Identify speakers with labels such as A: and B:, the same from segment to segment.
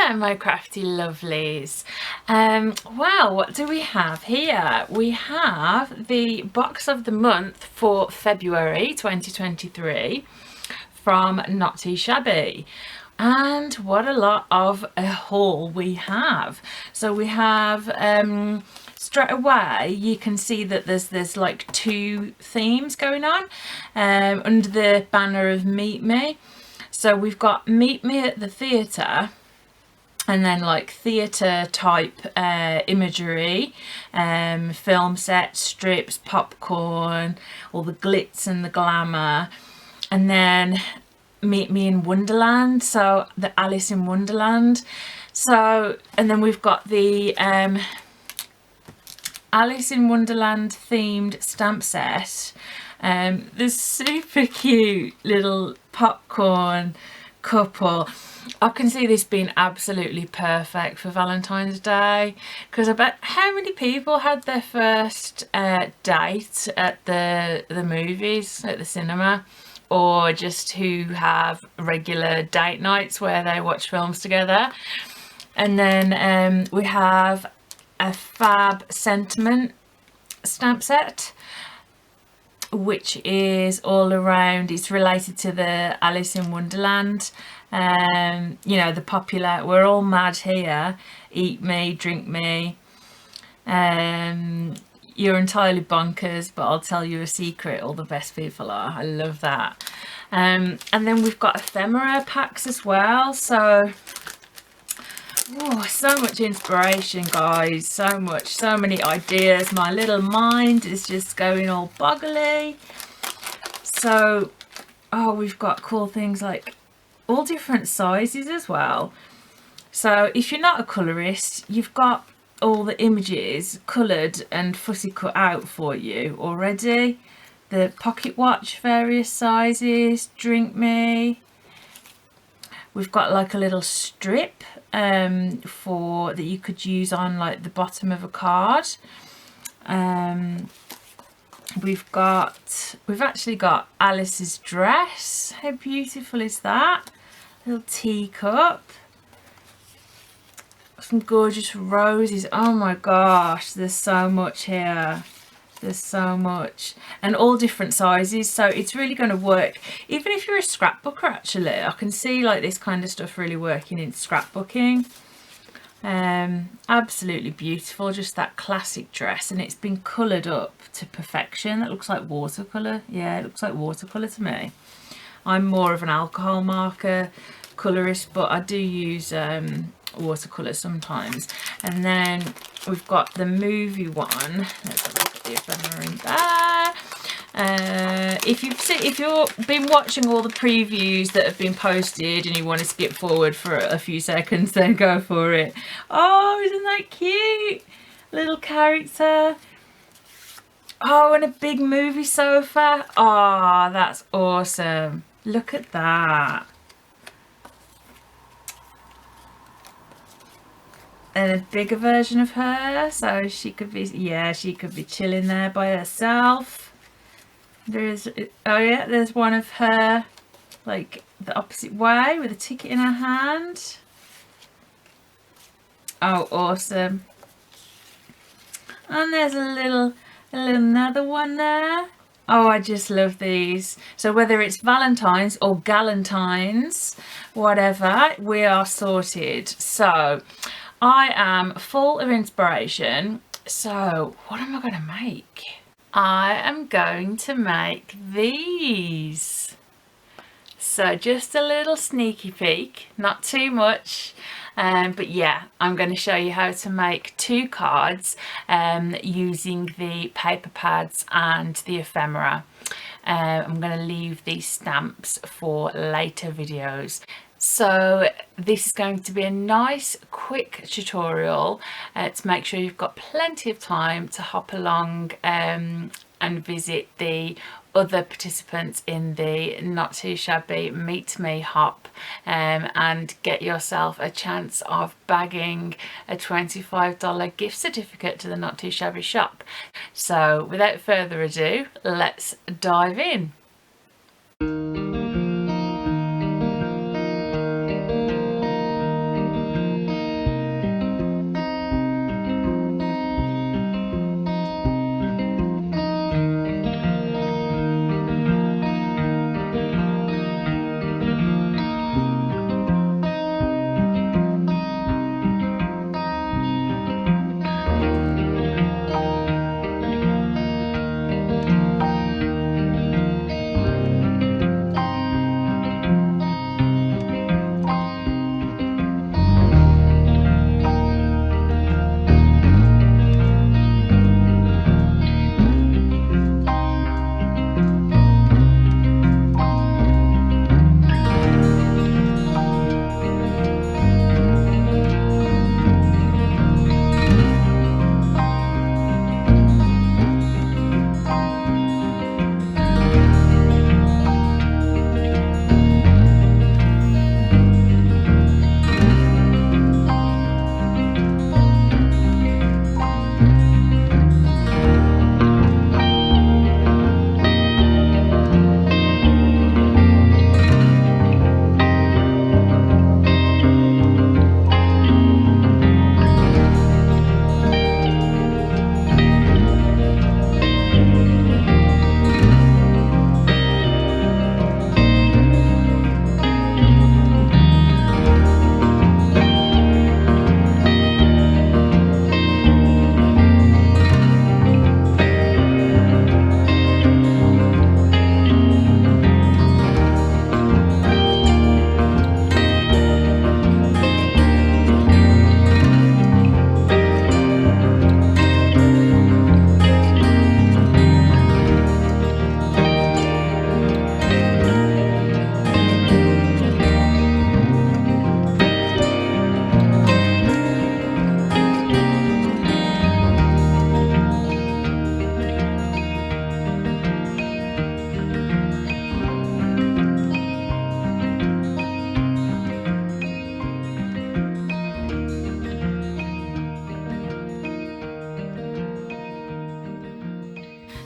A: Hello my crafty lovelies. Well, what do we have here? We have the box of the month for February 2023 from Not2Shabby, and what a lot of a haul we have. So we have straight away you can see that there's like two themes going on under the banner of Meet Me. So we've got Meet Me at the Theatre, and then like theatre type imagery, film sets, strips, popcorn, all the glitz and the glamour. And then Meet Me in Wonderland, so the Alice in Wonderland. So, and then we've got the Alice in Wonderland themed stamp set. This super cute little popcorn couple. I can see this being absolutely perfect for Valentine's Day, because I bet how many people had their first date at the movies, at the cinema, or just who have regular date nights where they watch films together. And then we have a fab sentiment stamp set, which is all around, it's related to the Alice in Wonderland, you know, the popular we're all mad here, eat me, drink me, you're entirely bonkers, but I'll tell you a secret, all the best people are. I love that. And then we've got ephemera packs as well, so so much inspiration, guys, so many ideas. My little mind is just going all boggly. So we've got cool things like all different sizes as well. So if you're not a colorist, you've got all the images coloured and fussy cut out for you already. The pocket watch, various sizes, drink me. We've got like a little strip for that you could use on like the bottom of a card. We've actually got Alice's dress. How beautiful is that? Little teacup. Some gorgeous roses. Oh my gosh, there's so much here. There's so much, and all different sizes, so it's really going to work even if you're a scrapbooker. Actually, I can see like this kind of stuff really working in scrapbooking. Absolutely beautiful, just that classic dress, and it's been coloured up to perfection. That looks like watercolour. Yeah, it looks like watercolour to me. I'm more of an alcohol marker colourist, but I do use watercolour sometimes. And then we've got the movie one. Let's have a look at the ephemera in there. If you've been watching all the previews that have been posted and you want to skip forward for a few seconds, then go for it. Oh, isn't that cute? Little character. Oh, and a big movie sofa. Oh, that's awesome. Look at that. And a bigger version of her, so she could be, yeah, she could be chilling there by herself. There's, oh yeah, there's one of her like the opposite way with a ticket in her hand. Oh, awesome. And there's a little another one there. Oh, I just love these. So whether it's Valentines or Galantines, whatever, we are sorted. So I am full of inspiration. So what am I going to make? I am going to make these. So just a little sneaky peek, not too much. But yeah, I'm going to show you how to make two cards using the paper pads and the ephemera. I'm going to leave these stamps for later videos. So this is going to be a nice quick tutorial to make sure you've got plenty of time to hop along and visit the other participants in the Not2Shabby Meet Me hop and get yourself a chance of bagging a $25 gift certificate to the Not2Shabby shop. So without further ado, let's dive in.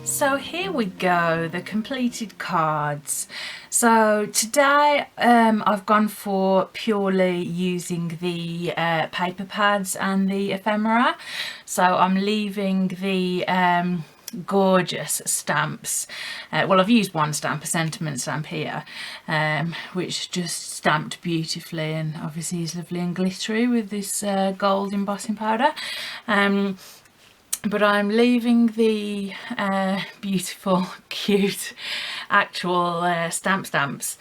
A: So here we go, the completed cards. So today I've gone for purely using the paper pads and the ephemera. So I'm leaving the gorgeous stamps. Well, I've used one stamp, a sentiment stamp here, which just stamped beautifully and obviously is lovely and glittery with this gold embossing powder. But I'm leaving the beautiful, cute, actual stamps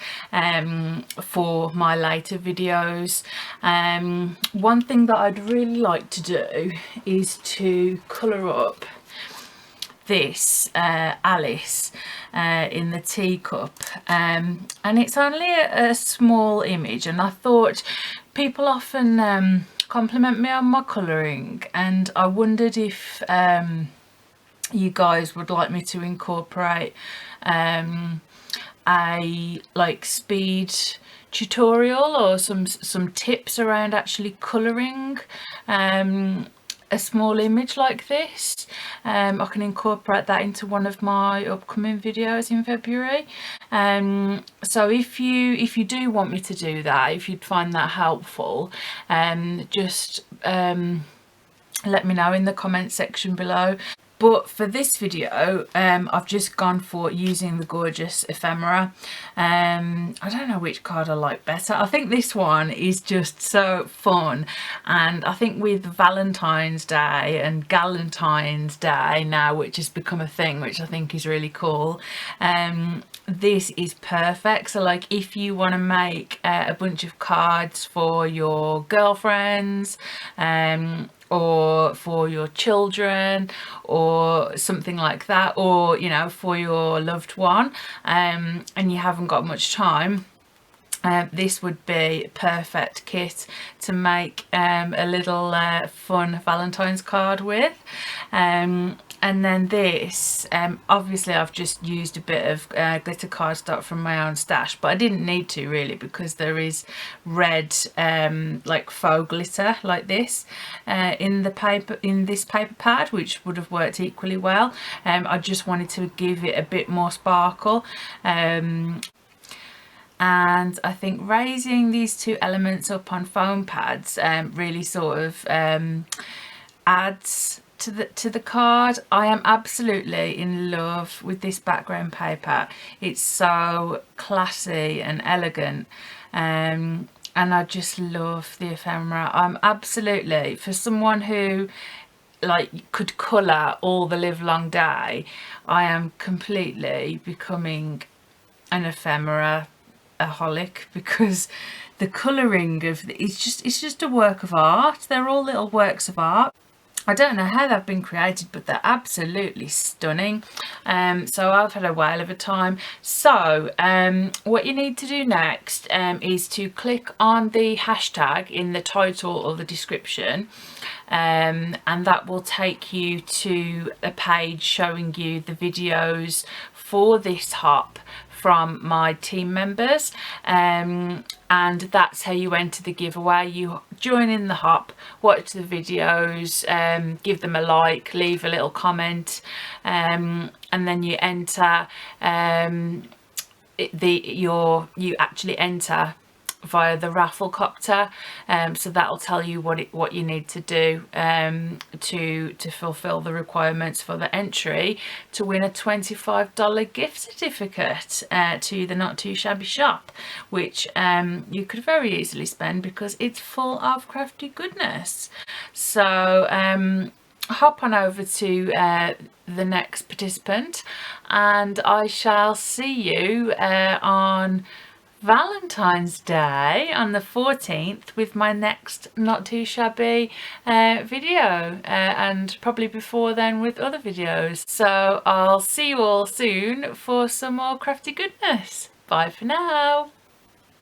A: for my later videos. One thing that I'd really like to do is to colour up this Alice in the teacup, and it's only a small image, and I thought people often compliment me on my colouring, and I wondered if you guys would like me to incorporate a like speed tutorial or some tips around actually colouring a small image like this. I can incorporate that into one of my upcoming videos in February. So if you do want me to do that, if you'd find that helpful, just let me know in the comment section below. But for this video, I've just gone for using the gorgeous ephemera. I don't know which card I like better. I think this one is just so fun. And I think with Valentine's Day and Galantines Day now, which has become a thing, which I think is really cool, this is perfect. So like if you want to make a bunch of cards for your girlfriends, or for your children or something like that, or you know, for your loved one, and you haven't got much time, this would be a perfect kit to make a little fun Valentine's card with. And then this, obviously I've just used a bit of glitter cardstock from my own stash, but I didn't need to really, because there is red like faux glitter like this in this paper pad, which would have worked equally well. I just wanted to give it a bit more sparkle. And I think raising these two elements up on foam pads really sort of adds to the card. I am absolutely in love with this background paper. It's so classy and elegant, and I just love the ephemera. I'm absolutely, for someone who like could colour all the live long day, I am completely becoming an ephemera aholic, because the colouring of it's just a work of art. They're all little works of art. I don't know how they've been created, but they're absolutely stunning. So I've had a whale of a time. So what you need to do next is to click on the hashtag in the title or the description, and that will take you to a page showing you the videos for this hop from my team members, and that's how you enter the giveaway. You join in the hop, watch the videos, give them a like, leave a little comment, and then you enter you actually enter via the Rafflecopter, so that'll tell you what you need to do to fulfill the requirements for the entry to win a $25 gift certificate to the Not2Shabby shop, which you could very easily spend because it's full of crafty goodness. So hop on over to the next participant, and I shall see you on Valentine's Day on the 14th with my next Not Too Shabby video, and probably before then with other videos. So I'll see you all soon for some more crafty goodness. Bye for now.